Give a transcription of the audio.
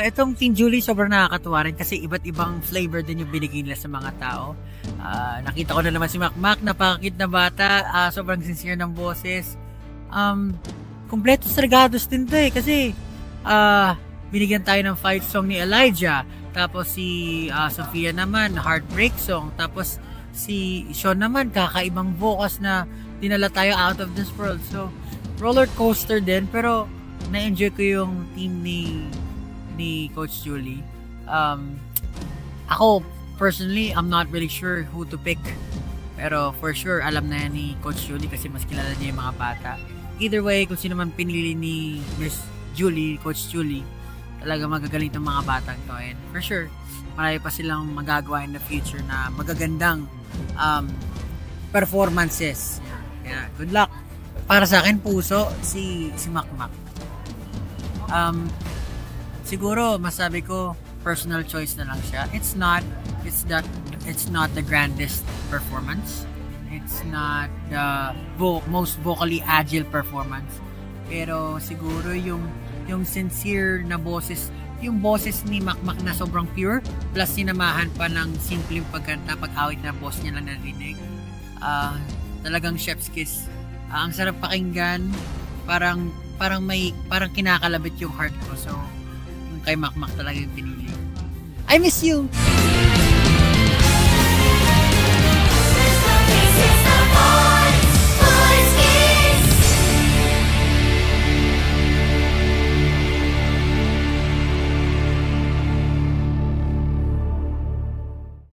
Itong Team Julie sobrang nakakatuwa rin kasi iba't ibang flavor din yung binigay nila sa mga tao. Nakita ko na naman si Makmak, napakakit na bata, sobrang sincere ng boses. Kompleto Sargados din to kasi binigyan tayo ng fight song ni Elijah, tapos si Sofia naman, heartbreak song, tapos si Sean naman, kakaibang vocals na dinala tayo out of this world. So, roller coaster din, pero na-enjoy ko yung team ni Coach Julie. Ako, personally, I'm not really sure who to pick. Pero for sure, alam na yan ni Coach Julie kasi mas kilala niya yung mga bata. Either way, kung sino man pinili ni Miss Julie, Coach Julie, talaga magagaling itong mga batang to. And for sure, marami pa silang magagawa in the future na magagandang performances. Kaya, good luck. Para sa akin, puso, si Makmak. Siguro, masabi ko, personal choice na lang siya. It's not the grandest performance. It's not the most vocally agile performance. Pero siguro yung sincere na boses, yung boses ni Makmak na sobrang pure, plus sinamahan pa ng simpleng pagkanta, pag-awit na boss niya lang narinig. Talagang chef's kiss. Ang sarap pakinggan, parang kinakalabit yung heart ko. So, yung kay Makmak talaga yung pinili. I miss you!